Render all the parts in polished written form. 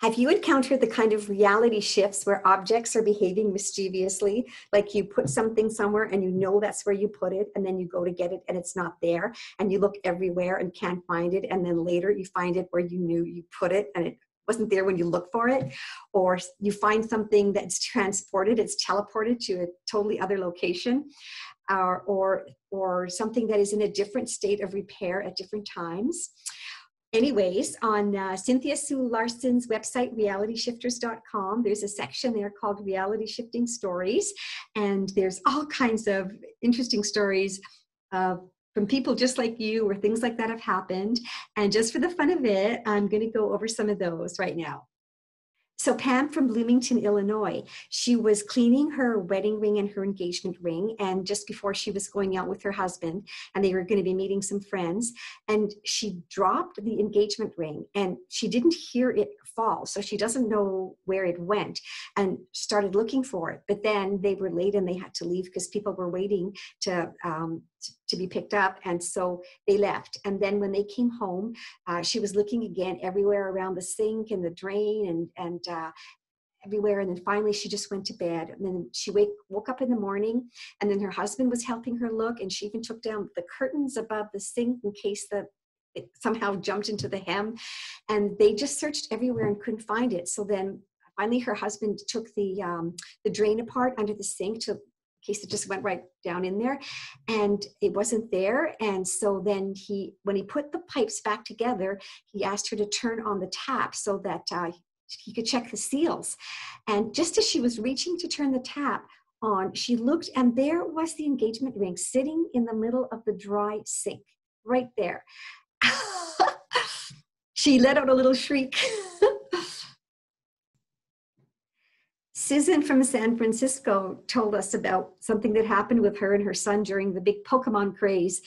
Have you encountered the kind of reality shifts where objects are behaving mischievously? Like you put something somewhere and you know that's where you put it, and then you go to get it and it's not there, and you look everywhere and can't find it, and then later you find it where you knew you put it and it wasn't there when you look for it. Or you find something that's transported, it's teleported to a totally other location, or something that is in a different state of repair at different times. Anyways, on Cynthia Sue Larson's website, realityshifters.com, there's a section there called Reality Shifting Stories. And there's all kinds of interesting stories from people just like you, where things like that have happened. And just for the fun of it, I'm going to go over some of those right now. So Pam from Bloomington, Illinois, she was cleaning her wedding ring and her engagement ring, and just before she was going out with her husband, and they were going to be meeting some friends, and she dropped the engagement ring, and she didn't hear it fall, so she doesn't know where it went, and started looking for it. But then they were late and they had to leave because people were waiting to be picked up, and so they left. And then when they came home, she was looking again everywhere around the sink and the drain and everywhere. And then finally she just went to bed. And then she woke up in the morning, and then her husband was helping her look, and she even took down the curtains above the sink in case it somehow jumped into the hem. And they just searched everywhere and couldn't find it. So then finally her husband took the drain apart under the sink in case it just went right down in there, and it wasn't there. And so then when he put the pipes back together, he asked her to turn on the tap so that he could check the seals. And just as she was reaching to turn the tap on, she looked, and there was the engagement ring sitting in the middle of the dry sink, right there. She let out a little shriek. Susan from San Francisco told us about something that happened with her and her son during the big Pokemon craze.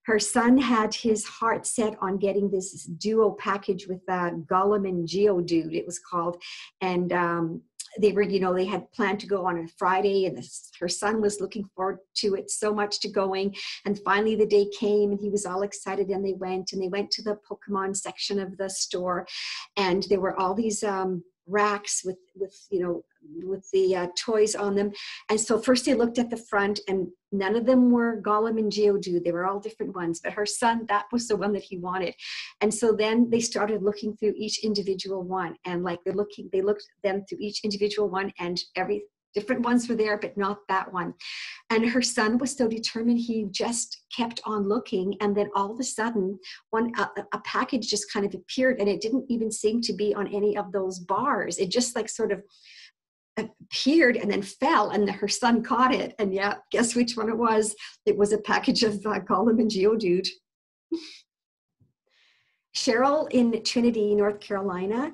Her son had his heart set on getting this duo package with Gollum and Geodude, it was called. And they had planned to go on a Friday, and her son was looking forward to it so much, to going. And finally the day came, and he was all excited, and they went to the Pokemon section of the store, and there were all these racks with the toys on them. And so first they looked at the front, and none of them were Gollum and Geodude. They were all different ones, but her son, that was the one that he wanted. And so then they started looking through each individual one, and they looked them through each individual one, and different ones were there, but not that one. And her son was so determined, he just kept on looking. And then all of a sudden, a package just kind of appeared, and it didn't even seem to be on any of those bars. It just like sort of appeared and then fell, and her son caught it. And yeah, guess which one it was? It was a package of Gollum and Geodude. Cheryl in Trinity, North Carolina,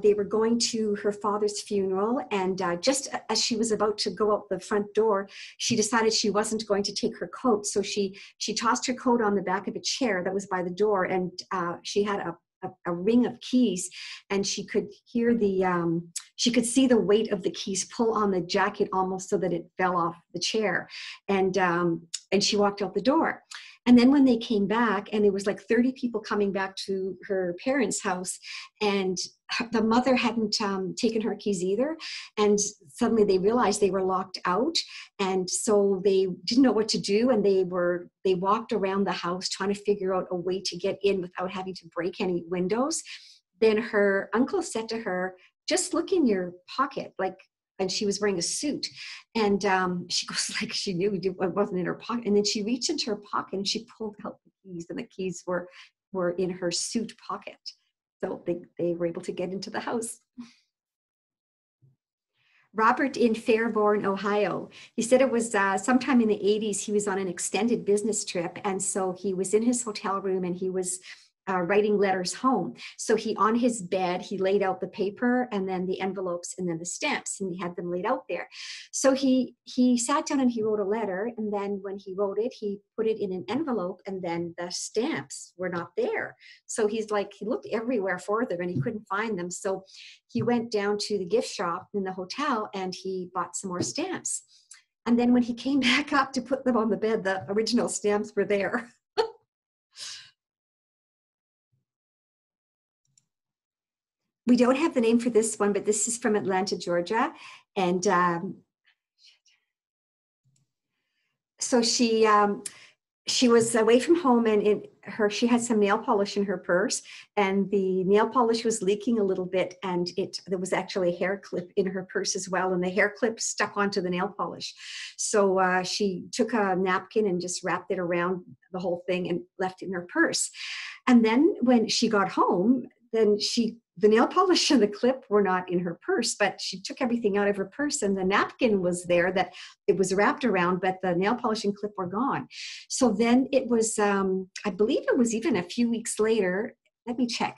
they were going to her father's funeral, and just as she was about to go out the front door, she decided she wasn't going to take her coat. So she tossed her coat on the back of a chair that was by the door, and she had a ring of keys, and she could hear she could see the weight of the keys pull on the jacket almost so that it fell off the chair. And she walked out the door. And then when they came back, and it was like 30 people coming back to her parents' house, and the mother hadn't taken her keys either. And suddenly they realized they were locked out. And so they didn't know what to do. And they walked around the house trying to figure out a way to get in without having to break any windows. Then her uncle said to her, "Just look in your pocket," and she was wearing a suit. And she goes, like, she knew it wasn't in her pocket. And then she reached into her pocket and she pulled out the keys, and the keys were in her suit pocket. So they were able to get into the house. Robert in Fairborn, Ohio. He said it was sometime in the 80s, he was on an extended business trip. And so he was in his hotel room, and he was writing letters home. So on his bed, he laid out the paper, and then the envelopes, and then the stamps, and he had them laid out there. So he sat down and he wrote a letter, and then when he wrote it, he put it in an envelope, and then the stamps were not there. So he looked everywhere for them, and he couldn't find them. So he went down to the gift shop in the hotel, and he bought some more stamps. And then when he came back up to put them on the bed, the original stamps were there. We don't have the name for this one, but this is from Atlanta, Georgia. And so she was away from home, and she had some nail polish in her purse, and the nail polish was leaking a little bit, and there was actually a hair clip in her purse as well, and the hair clip stuck onto the nail polish. So she took a napkin and just wrapped it around the whole thing and left it in her purse. And then when she got home, then the nail polish and the clip were not in her purse, but she took everything out of her purse, and the napkin was there that it was wrapped around, but the nail polish and clip were gone. So then it was, I believe it was even a few weeks later. Let me check.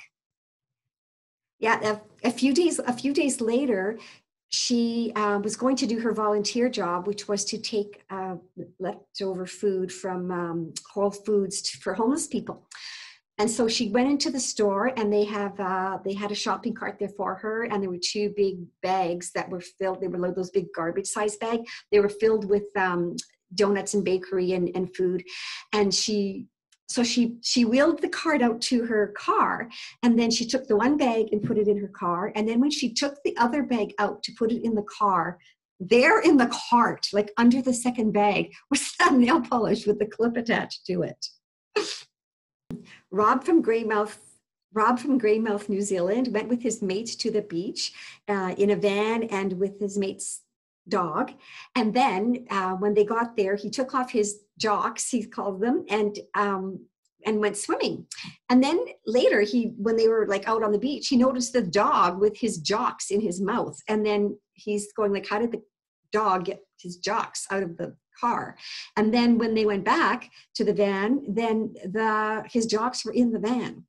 Yeah, a few days later, she was going to do her volunteer job, which was to take leftover food from Whole Foods for homeless people. And so she went into the store, and they had a shopping cart there for her, and there were two big bags that were filled. They were like those big garbage size bag. They were filled with donuts and bakery and food. And she wheeled the cart out to her car, and then she took the one bag and put it in her car. And then when she took the other bag out to put it in the car, there in the cart, like under the second bag, was that nail polish with the clip attached to it. Rob from Greymouth, New Zealand, went with his mate to the beach in a van and with his mate's dog. And then when they got there, he took off his jocks, he called them, and went swimming. And then later, when they were like out on the beach, he noticed the dog with his jocks in his mouth. And then he's going like, how did the dog get his jocks out of the car? And then when they went back to the van, then his jocks were in the van.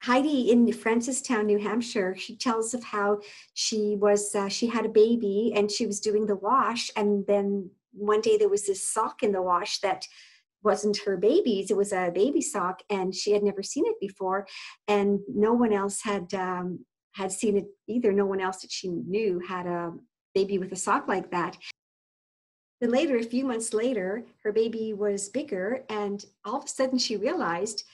Heidi in Francistown, New Hampshire, she tells of how she had a baby and she was doing the wash, and then one day there was this sock in the wash that wasn't her baby's. It was a baby sock, and she had never seen it before, and no one else had seen it either. No one else that she knew had a baby with a sock like that. Then later, a few months later, her baby was bigger, and all of a sudden she realized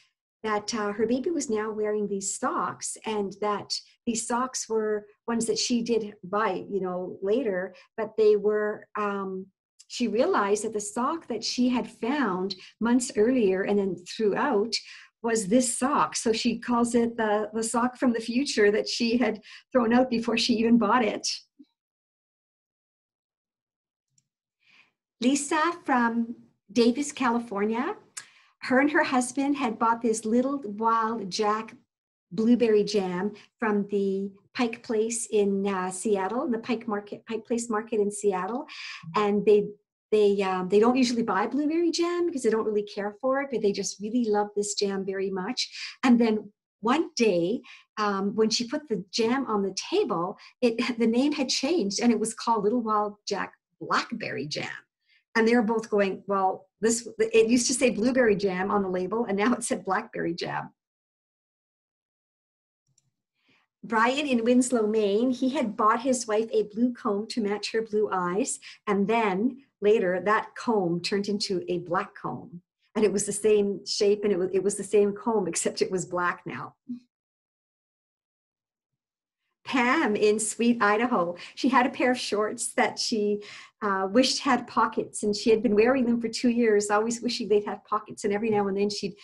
that her baby was now wearing these socks, and that these socks were ones that she did buy, later, but they were, she realized that the sock that she had found months earlier and then threw out was this sock. So she calls it the sock from the future that she had thrown out before she even bought it. Lisa from Davis, California. Her and her husband had bought this Little Wild Jack blueberry jam from the Pike Place in Seattle, the Pike Place Market in Seattle, and they don't usually buy blueberry jam because they don't really care for it, but they just really love this jam very much. And then one day, when she put the jam on the table, the name had changed, and it was called Little Wild Jack Blackberry Jam. And they were both going, well, it used to say blueberry jam on the label, and now it said blackberry jam. Brian in Winslow, Maine, he had bought his wife a blue comb to match her blue eyes. And then later that comb turned into a black comb. And it was the same shape, and it was the same comb, except it was black now. Pam in Sweet, Idaho. She had a pair of shorts that she wished had pockets, and she had been wearing them for 2 years, always wishing they'd have pockets. And every now and then she'd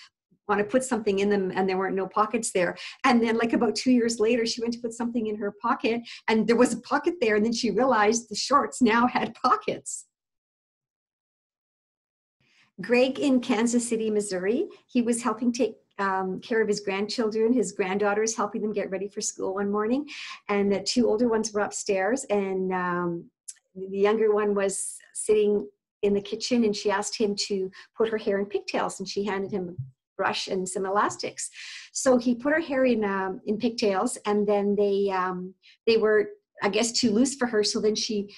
want to put something in them, and there weren't no pockets there. And then like about 2 years later, she went to put something in her pocket, and there was a pocket there. And then she realized the shorts now had pockets. Greg in Kansas City, Missouri. He was helping take care of his grandchildren, his granddaughters, helping them get ready for school one morning. And the two older ones were upstairs, and the younger one was sitting in the kitchen, and she asked him to put her hair in pigtails, and she handed him a brush and some elastics. So he put her hair in pigtails, and then they were, I guess, too loose for her. So then she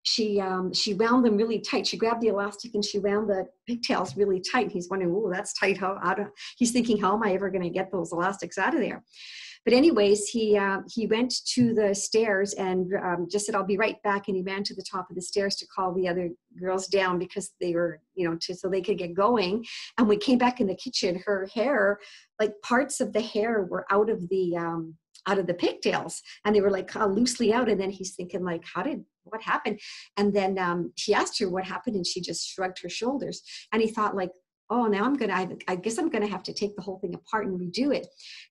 she wound them really tight. She grabbed the elastic and she wound the pigtails really tight. He's wondering, oh, that's tight. He's thinking, how am I ever going to get those elastics out of there? But anyways, he went to the stairs and just said, I'll be right back. And he ran to the top of the stairs to call the other girls down because they were, so they could get going. And we came back in the kitchen, her hair, like parts of the hair were out of the pigtails, and they were like loosely out. And then he's thinking like, what happened? And then he asked her what happened, and she just shrugged her shoulders. And he thought like, oh, now I guess I'm gonna have to take the whole thing apart and redo it.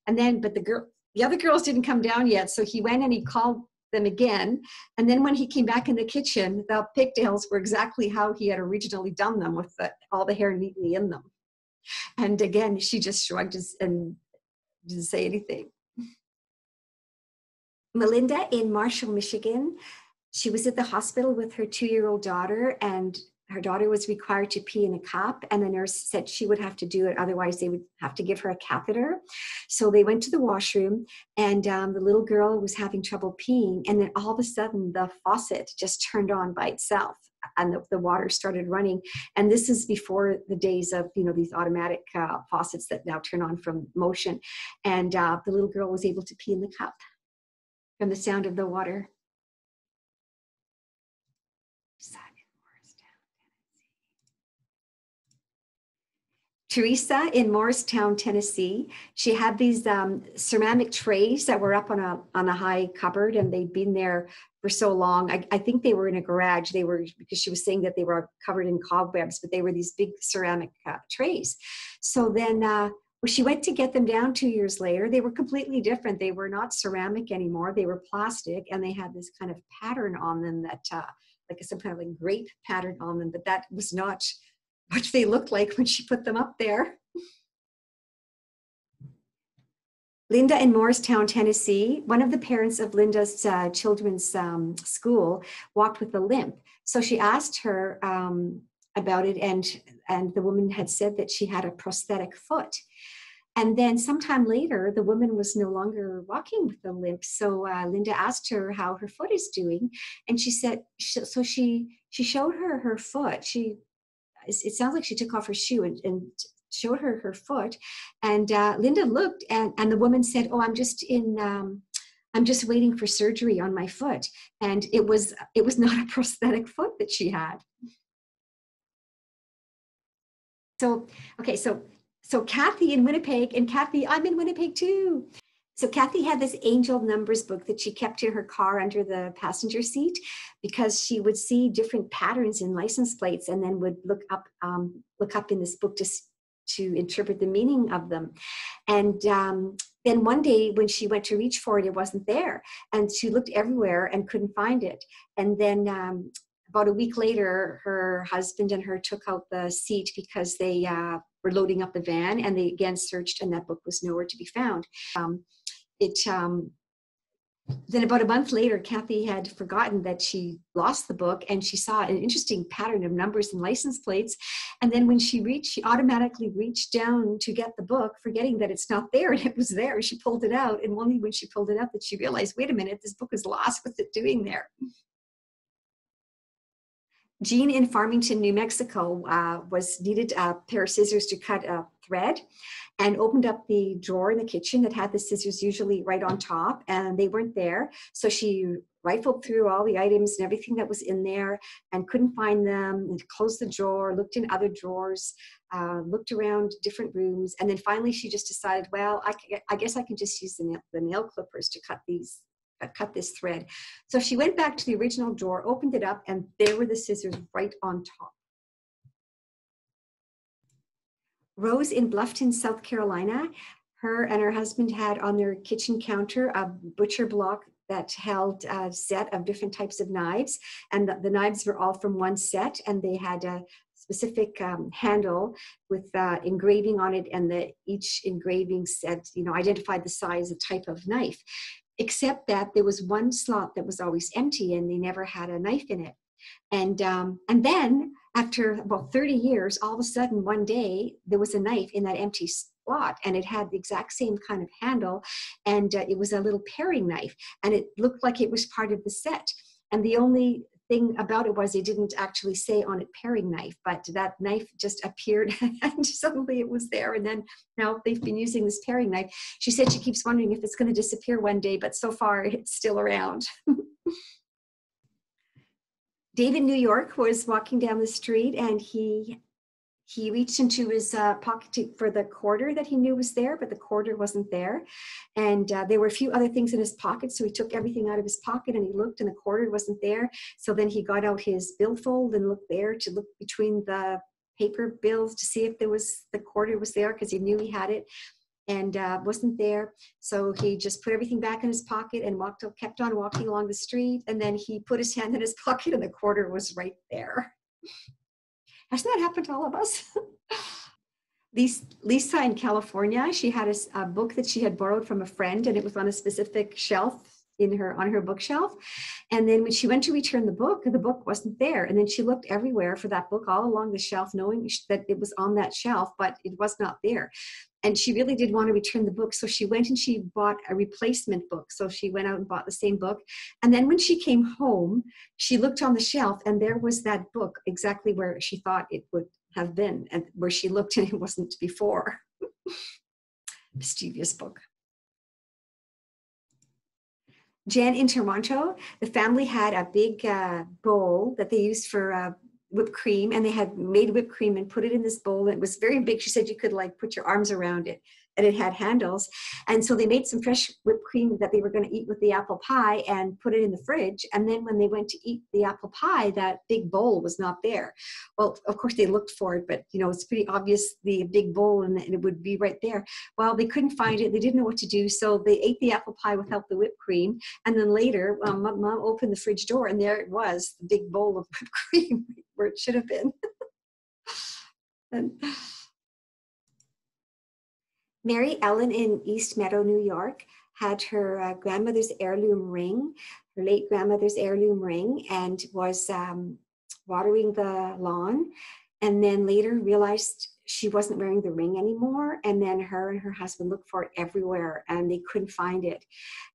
And then, but the other girls didn't come down yet. So he went and he called them again. And then when he came back in the kitchen, the pigtails were exactly how he had originally done them, with all the hair neatly in them. And again, she just shrugged and didn't say anything. Melinda in Marshall, Michigan, she was at the hospital with her 2-year-old daughter, and her daughter was required to pee in a cup, and the nurse said she would have to do it, otherwise they would have to give her a catheter. So they went to the washroom, and the little girl was having trouble peeing, and then all of a sudden the faucet just turned on by itself, and the water started running. And this is before the days of these automatic faucets that now turn on from motion. And the little girl was able to pee in the cup from the sound of the water. Teresa in Morristown, Tennessee, she had these ceramic trays that were up on a high cupboard, and they'd been there for so long. I think they were in a garage. They were, because she was saying that they were covered in cobwebs, but they were these big ceramic trays. So then when she went to get them down 2 years later, they were completely different. They were not ceramic anymore. They were plastic, and they had this kind of pattern on them that like some kind of like grape pattern on them, but that was not what they looked like when she put them up there. Linda in Morristown, Tennessee, one of the parents of Linda's children's school walked with a limp. So she asked her about it, and the woman had said that she had a prosthetic foot. And then sometime later, the woman was no longer walking with a limp. So Linda asked her how her foot is doing. And she said, so she showed her foot. It sounds like she took off her shoe and showed her foot. And Linda looked, and the woman said, oh, I'm just waiting for surgery on my foot. And it was not a prosthetic foot that she had. So, okay, so Kathy in Winnipeg, and Kathy, I'm in Winnipeg too. So Kathy had this angel numbers book that she kept in her car under the passenger seat, because she would see different patterns in license plates and then would look up in this book to interpret the meaning of them. And then one day when she went to reach for it, it wasn't there. And she looked everywhere and couldn't find it. And then about a week later, her husband and her took out the seat because they were loading up the van, and they again searched, and that book was nowhere to be found. Then about a month later, Kathy had forgotten that she lost the book, and she saw an interesting pattern of numbers and license plates. And then when she automatically reached down to get the book, forgetting that it's not there, and it was there. She pulled it out, and only when she pulled it out that she realized, wait a minute, this book is lost. What's it doing there? Jean in Farmington, New Mexico, needed a pair of scissors to cut a thread, and opened up the drawer in the kitchen that had the scissors usually right on top, and they weren't there. So she rifled through all the items and everything that was in there and couldn't find them, and closed the drawer, looked in other drawers, looked around different rooms, and then finally she just decided, well, I guess I can just use the nail clippers to cut this thread. So she went back to the original drawer, opened it up, and there were the scissors right on top. Rose in Bluffton, South Carolina, her and her husband had on their kitchen counter a butcher block that held a set of different types of knives, and the knives were all from one set, and they had a specific handle with engraving on it, and each engraving said, identified the size and type of knife. Except that there was one slot that was always empty, and they never had a knife in it. And then after about 30 years, all of a sudden one day there was a knife in that empty slot, and it had the exact same kind of handle, and it was a little paring knife, and it looked like it was part of the set. And the only thing about it was they didn't actually say on it paring knife, but that knife just appeared and suddenly it was there. And then now they've been using this paring knife. She said she keeps wondering if it's going to disappear one day, but so far it's still around. Dave in New York was walking down the street and he reached into his pocket for the quarter that he knew was there, but the quarter wasn't there. And there were a few other things in his pocket. So he took everything out of his pocket and he looked and the quarter wasn't there. So then he got out his billfold and looked there to look between the paper bills to see if the quarter was there, because he knew he had it, and wasn't there. So he just put everything back in his pocket and kept on walking along the street. And then he put his hand in his pocket and the quarter was right there. Hasn't that happened to all of us? Lisa in California, she had a book that she had borrowed from a friend, and it was on a specific shelf on her bookshelf. And then when she went to return the book wasn't there. And then she looked everywhere for that book all along the shelf, knowing that it was on that shelf, but it was not there. And she really did want to return the book. So she went and she bought a replacement book. So she went out and bought the same book. And then when she came home, she looked on the shelf and there was that book exactly where she thought it would have been, and where she looked and it wasn't before. Mischievous book. Jen in Toronto, the family had a big bowl that they used for whipped cream, and they had made whipped cream and put it in this bowl. It was very big. She said you could like put your arms around it, and it had handles. And so they made some fresh whipped cream that they were going to eat with the apple pie and put it in the fridge. And then when they went to eat the apple pie, that big bowl was not there. Well, of course they looked for it, but it's pretty obvious, the big bowl, and it would be right there. Well, they couldn't find it. They didn't know what to do. So they ate the apple pie without the whipped cream. And then later, Mom opened the fridge door and there it was, the big bowl of whipped cream where it should have been. And Mary Ellen in East Meadow, New York, had her grandmother's heirloom ring, her late grandmother's heirloom ring, and was watering the lawn. And then later realized she wasn't wearing the ring anymore. And then her and her husband looked for it everywhere and they couldn't find it.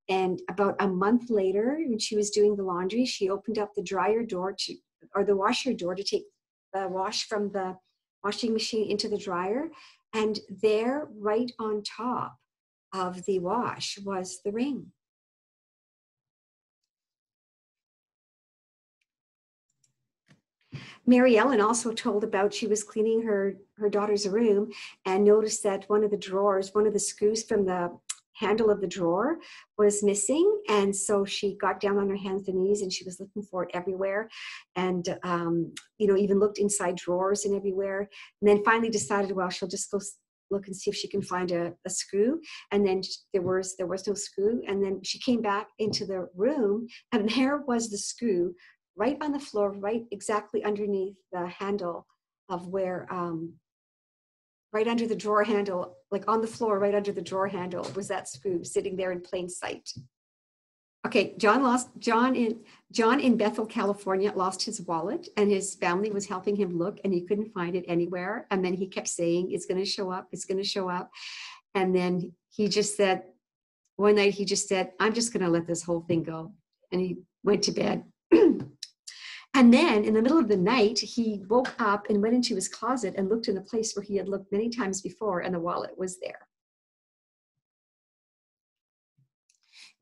And about a month later, when she was doing the laundry, she opened up the dryer door or the washer door to take the wash from the washing machine into the dryer. And there, right on top of the wash, was the ring. Mary Ellen also told about she was cleaning her daughter's room and noticed that one of the screws from the handle of the drawer was missing. And so she got down on her hands and knees and she was looking for it everywhere. And, even looked inside drawers and everywhere. And then finally decided, well, she'll just go look and see if she can find a screw. And then there was no screw. And then she came back into the room and there was the screw right on the floor, right exactly underneath the handle of where, right under the drawer handle, like on the floor, right under the drawer handle was that screw sitting there in plain sight. Okay, John in Bethel, California lost his wallet and his family was helping him look and he couldn't find it anywhere. And then he kept saying, it's going to show up, it's going to show up. And then one night he just said, I'm just going to let this whole thing go. And he went to bed. And then in the middle of the night, he woke up and went into his closet and looked in a place where he had looked many times before and the wallet was there.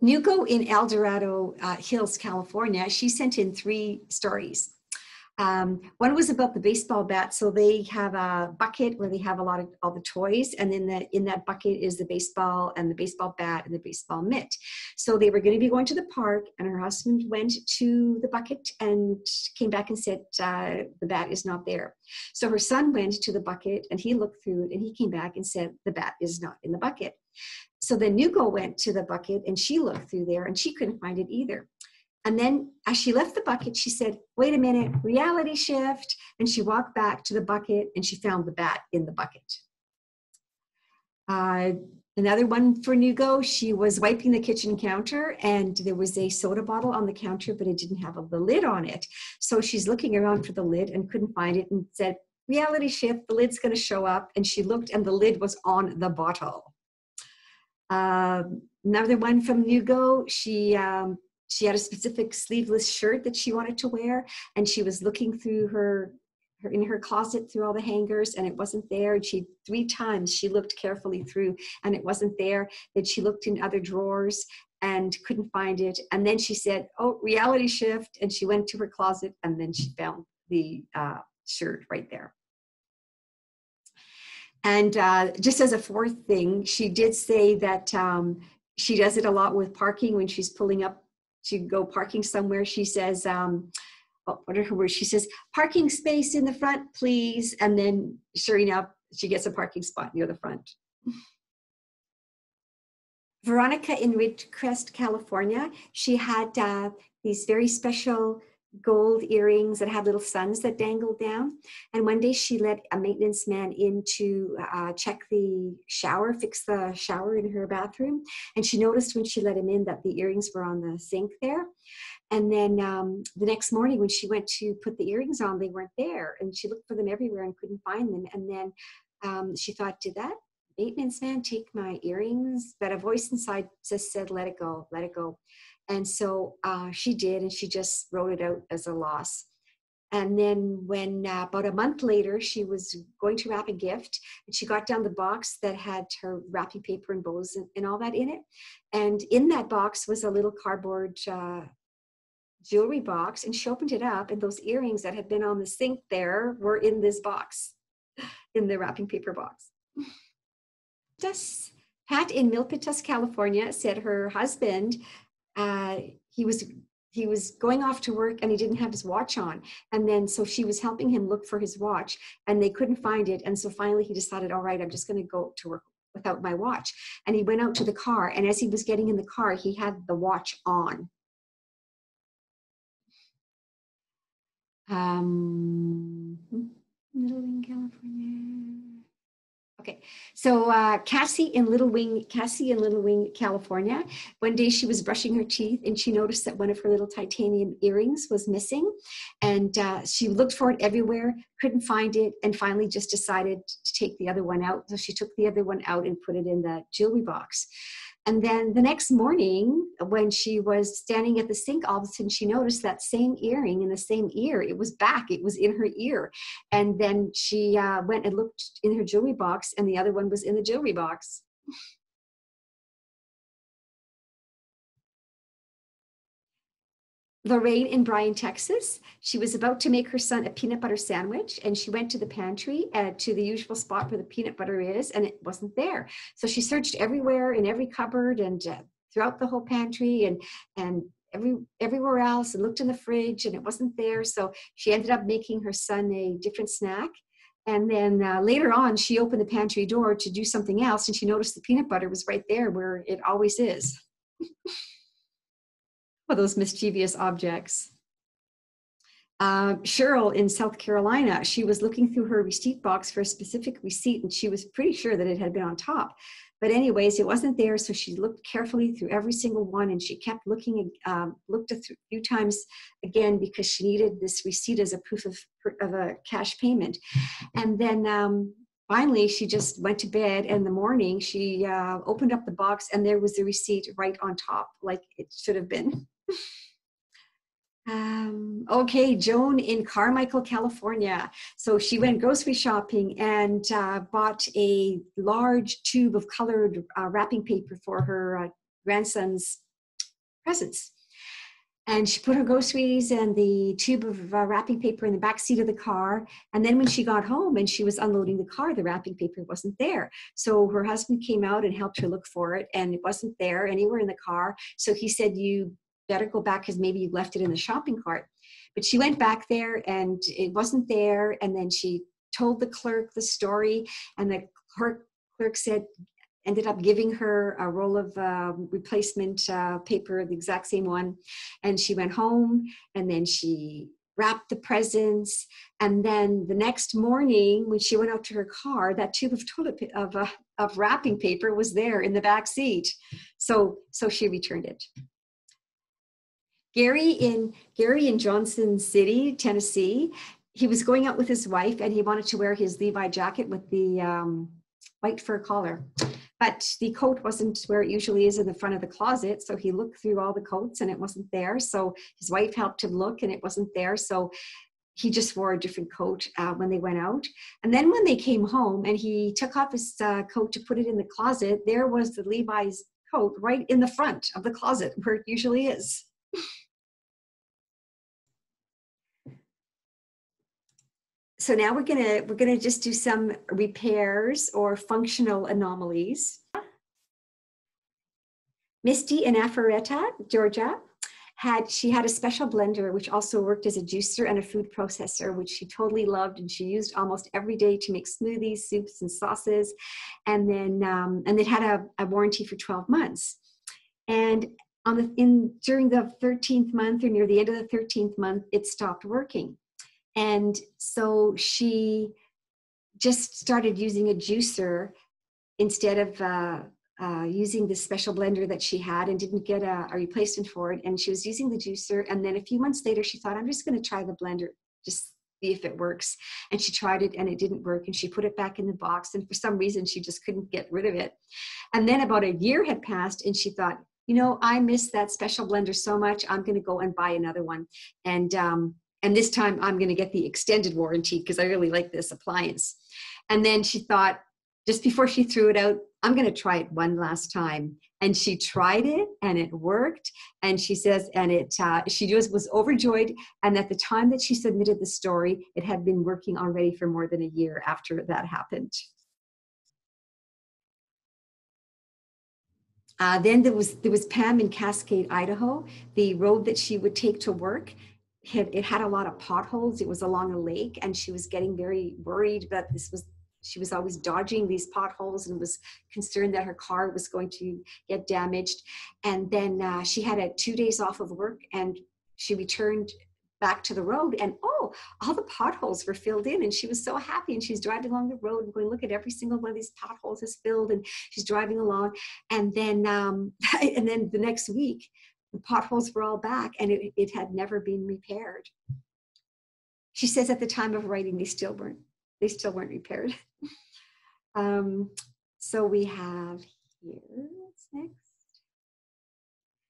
Nugo in El Dorado Hills, California, she sent in 3 stories. One was about the baseball bat. So they have a bucket where they have all the toys. And then in that bucket is the baseball and the baseball bat and the baseball mitt. So they were going to be going to the park and her husband went to the bucket and came back and said, the bat is not there. So her son went to the bucket and he looked through it and he came back and said, the bat is not in the bucket. So then Nugo went to the bucket and she looked through there and she couldn't find it either. And then as she left the bucket, she said, wait a minute, reality shift. And she walked back to the bucket and she found the bat in the bucket. Another one for Nugo, she was wiping the kitchen counter and there was a soda bottle on the counter, but it didn't have the lid on it. So she's looking around for the lid and couldn't find it and said, reality shift, the lid's going to show up. And she looked and the lid was on the bottle. Another one from Nugo, she she had a specific sleeveless shirt that she wanted to wear, and she was looking through in her closet through all the hangers, and it wasn't there. And 3 times she looked carefully through, and it wasn't there. Then she looked in other drawers and couldn't find it. And then she said, oh, reality shift. And she went to her closet, and then she found the shirt right there. And just as a fourth thing, she did say that she does it a lot with parking. When she's pulling up to go parking somewhere, she says, what are her words? She says, parking space in the front, please. And then sure enough, she gets a parking spot near the front. Veronica in Ridgecrest, California, she had these very special gold earrings that had little suns that dangled down. And one day she let a maintenance man in to check the shower, fix the shower in her bathroom. And she noticed when she let him in that the earrings were on the sink there. And then the next morning when she went to put the earrings on, they weren't there. And she looked for them everywhere and couldn't find them. And then she thought, did that maintenance man take my earrings? But a voice inside just said, let it go, let it go. And so she did, and she just wrote it out as a loss. And then when about a month later, she was going to wrap a gift, and she got down the box that had her wrapping paper and bows and all that in it. And in that box was a little cardboard jewelry box, and she opened it up, and those earrings that had been on the sink there were in this box, in the wrapping paper box. Pat in Milpitas, California, said her husband, he was going off to work and he didn't have his watch on. And then so she was helping him look for his watch, and they couldn't find it. And so finally he decided, all right, I'm just going to go to work without my watch. And he went out to the car, and as he was getting in the car, he had the watch on. Little Wing, California. Okay, so Cassie in Little Wing, California. One day she was brushing her teeth, and she noticed that one of her little titanium earrings was missing, and she looked for it everywhere, couldn't find it, and finally just decided to take the other one out. So she took the other one out and put it in the jewelry box. And then the next morning, when she was standing at the sink, all of a sudden she noticed that same earring in the same ear. It was back. It was in her ear. And then she went and looked in her jewelry box, and the other one was in the jewelry box. Lorraine in Bryan, Texas. She was about to make her son a peanut butter sandwich, and she went to the pantry to the usual spot where the peanut butter is, and it wasn't there. So she searched everywhere, in every cupboard and throughout the whole pantry and everywhere else, and looked in the fridge, and it wasn't there. So she ended up making her son a different snack. And then later on, she opened the pantry door to do something else, and she noticed the peanut butter was right there where it always is. Well, those mischievous objects. Cheryl in South Carolina, she was looking through her receipt box for a specific receipt, and she was pretty sure that it had been on top. But anyways, it wasn't there, so she looked carefully through every single one, and she kept looking, looked a few times again because she needed this receipt as a proof of a cash payment. And then finally, she just went to bed, and in the morning, she opened up the box, and there was the receipt right on top, like it should have been. Okay, Joan in Carmichael, California. So she went grocery shopping and bought a large tube of colored wrapping paper for her grandson's presents. And she put her groceries and the tube of wrapping paper in the back seat of the car. And then when she got home and she was unloading the car, the wrapping paper wasn't there. So her husband came out and helped her look for it, and it wasn't there anywhere in the car. So he said, you better go back because maybe you left it in the shopping cart. But she went back there and it wasn't there. And then she told the clerk the story, and the clerk said, ended up giving her a roll of replacement paper, the exact same one. And she went home, and then she wrapped the presents. And then the next morning, when she went out to her car, that tube of wrapping paper was there in the back seat. So she returned it. Gary in Johnson City, Tennessee, he was going out with his wife, and he wanted to wear his Levi jacket with the white fur collar. but the coat wasn't where it usually is in the front of the closet. So he looked through all the coats and it wasn't there. So his wife helped him look and it wasn't there. So he just wore a different coat when they went out. And then when they came home and he took off his coat to put it in the closet, there was the Levi's coat right in the front of the closet where it usually is. So now we're gonna just do some repairs or functional anomalies. Misty in Alpharetta, Georgia, she had a special blender which also worked as a juicer and a food processor, which she totally loved, and she used almost every day to make smoothies, soups, and sauces. And then it had a warranty for 12 months. And during the 13th month, or near the end of the 13th month, it stopped working. And so she just started using a juicer instead of using this special blender that she had, and didn't get a replacement for it. And she was using the juicer. And then a few months later, she thought, I'm just going to try the blender, just see if it works. And she tried it and it didn't work. And she put it back in the box. And for some reason, she just couldn't get rid of it. And then about a year had passed and she thought, you know, I miss that special blender so much. I'm going to go and buy another one. And this time I'm going to get the extended warranty because I really like this appliance. And then she thought, just before she threw it out, I'm going to try it one last time. And she tried it and it worked. And she says, and she just was overjoyed. And at the time that she submitted the story, it had been working already for more than a year after that happened. Then there was Pam in Cascade, Idaho. The road that she would take to work, it had a lot of potholes. It was along a lake, and she was getting very worried that she was always dodging these potholes and was concerned that her car was going to get damaged. And then she had 2 days off of work, and she returned back to the road, and all the potholes were filled in, and she was so happy. And she's driving along the road and going, look at every single one of these potholes is filled, and she's driving along. And then and then the next week, the potholes were all back, and it had never been repaired. She says at the time of writing, they still weren't repaired. So we have here, what's next?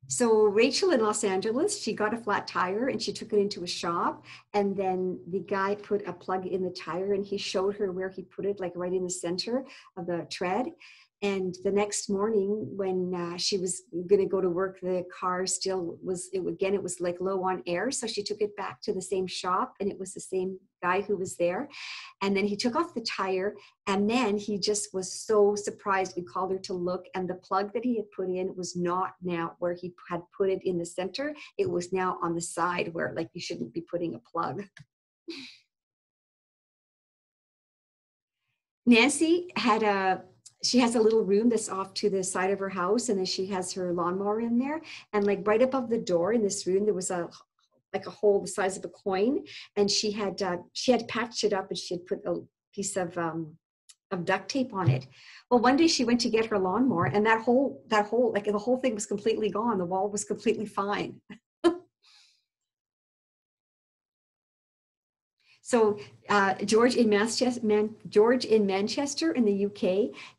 So Rachel in Los Angeles, she got a flat tire and she took it into a shop, and then the guy put a plug in the tire and he showed her where he put it, like right in the center of the tread. And the next morning when she was going to go to work, the car still was, it was like low on air. So she took it back to the same shop, and it was the same guy who was there. And then he took off the tire, and then he just was so surprised. We called her to look, and the plug that he had put in was not now where he had put it in the center. It was now on the side where, like, you shouldn't be putting a plug. Nancy she has a little room that's off to the side of her house, and then she has her lawnmower in there. And like right above the door in this room, there was a hole the size of a coin, and she had patched it up, and she had put a piece of duct tape on it. Well, one day she went to get her lawnmower, and that hole, like the whole thing was completely gone. The wall was completely fine. So George in Manchester in the UK,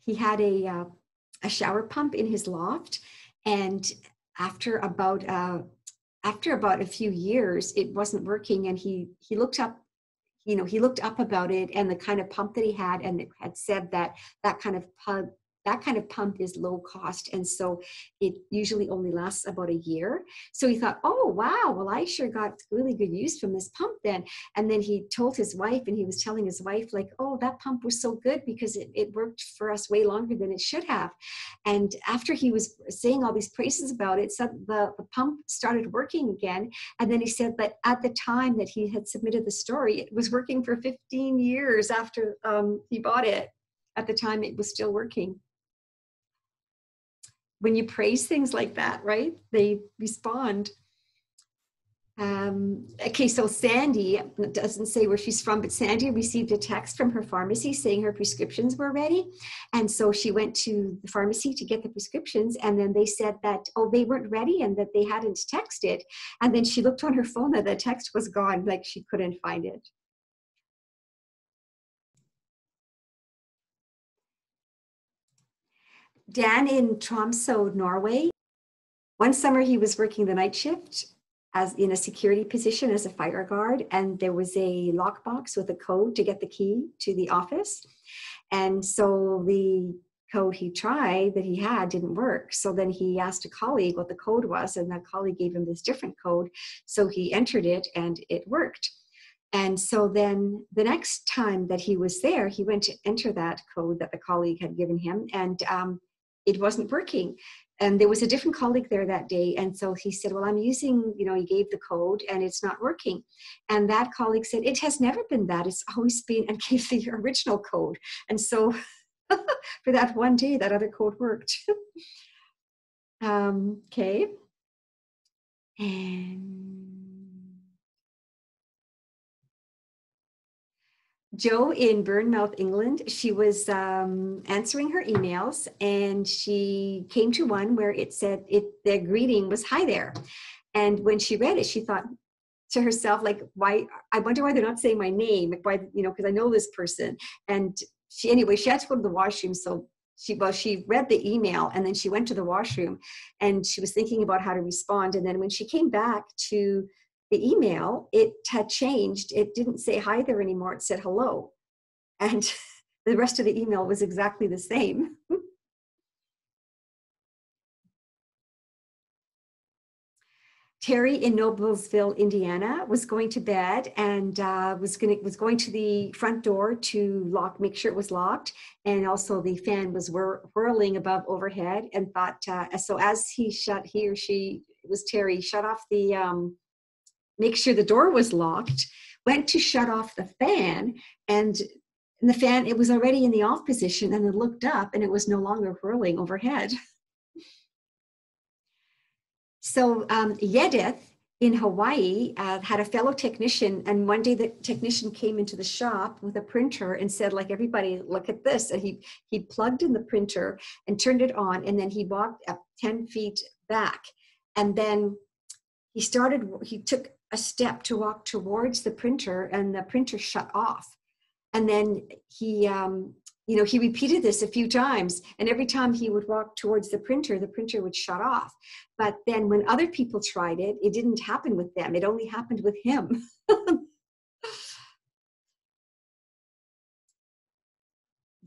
he had a shower pump in his loft, and after about a few years, it wasn't working, and he looked up. He looked up about it and the kind of pump that he had, and it had said that kind of pump is low cost, and so it usually only lasts about a year. So he thought, oh wow, well I sure got really good use from this pump then. And then he told his wife, and he was telling his wife, like, oh, that pump was so good because it worked for us way longer than it should have. And after he was saying all these praises about it, so the pump started working again. And then he said that at the time that he had submitted the story, it was working for 15 years after he bought it. At the time, it was still working. When you praise things like that, right? They respond. Okay, so Sandy, doesn't say where she's from, but Sandy received a text from her pharmacy saying her prescriptions were ready. And so she went to the pharmacy to get the prescriptions, and then they said that, oh, they weren't ready and that they hadn't texted. And then she looked on her phone and the text was gone, like she couldn't find it. Dan in Tromsø, Norway. One summer he was working the night shift as in a security position as a fire guard, and there was a lockbox with a code to get the key to the office. And so the code he tried that he had didn't work. So then he asked a colleague what the code was, and that colleague gave him this different code. So he entered it and it worked. And so then the next time that he was there, he went to enter that code that the colleague had given him, and it wasn't working. And there was a different colleague there that day. And so he said, well, I'm using, he gave the code and it's not working. And that colleague said, it has never been that. It's always been, and gave the original code. And so for that one day, that other code worked. Okay. And Joe in Bournemouth, England, she was answering her emails and she came to one where it said the greeting was hi there. And when she read it, she thought to herself, like, why, I wonder why they're not saying my name, like, why, because I know this person. And she had to go to the washroom. So she read the email and then she went to the washroom and she was thinking about how to respond. And then when she came back to the email, it had changed. It didn't say hi there anymore. It said hello. And the rest of the email was exactly the same. Terry in Noblesville, Indiana, was going to bed and was going to the front door to make sure it was locked, and also the fan was whirling above overhead. And thought so as he or she, it was Terry, shut off the make sure the door was locked. Went to shut off the fan, and the fan, it was already in the off position, and then looked up, and it was no longer whirling overhead. So Yedith in Hawaii had a fellow technician, and one day the technician came into the shop with a printer and said, like, everybody, look at this. And he plugged in the printer and turned it on, and then he walked up 10 feet back. And then he took a step to walk towards the printer, and the printer shut off. And then he repeated this a few times, and every time he would walk towards the printer would shut off. But then when other people tried it, it didn't happen with them. It only happened with him.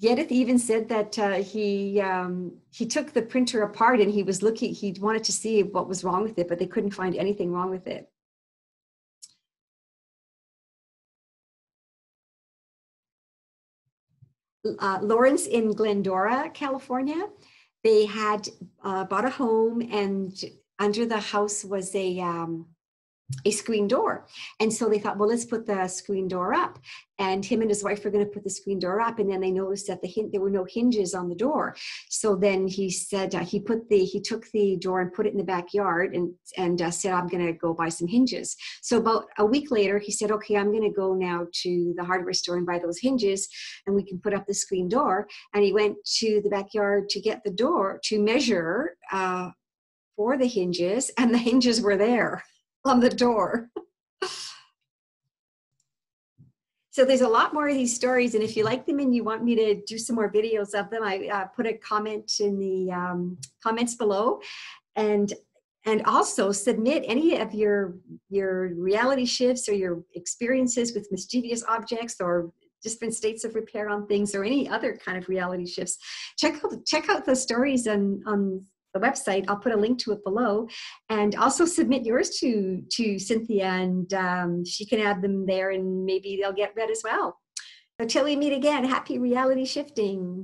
Yedith even said that he took the printer apart and he wanted to see what was wrong with it, but they couldn't find anything wrong with it. Lawrence in Glendora, California, they had bought a home, and under the house was a screen door. And so they thought, well, let's put the screen door up. And him and his wife were going to put the screen door up. And then they noticed that there were no hinges on the door. So then he said, he took the door and put it in the backyard and said, I'm going to go buy some hinges. So about a week later, he said, okay, I'm going to go now to the hardware store and buy those hinges, and we can put up the screen door. And he went to the backyard to get the door to measure for the hinges, and the hinges were there on the door. So there's a lot more of these stories, and if you like them and you want me to do some more videos of them, I put a comment in the comments below, and also submit any of your reality shifts or your experiences with mischievous objects or different states of repair on things, or any other kind of reality shifts. Check out the stories on the website. I'll put a link to it below, and also submit yours to Cynthia, and she can add them there, and maybe they'll get read as well. So till we meet again, happy reality shifting.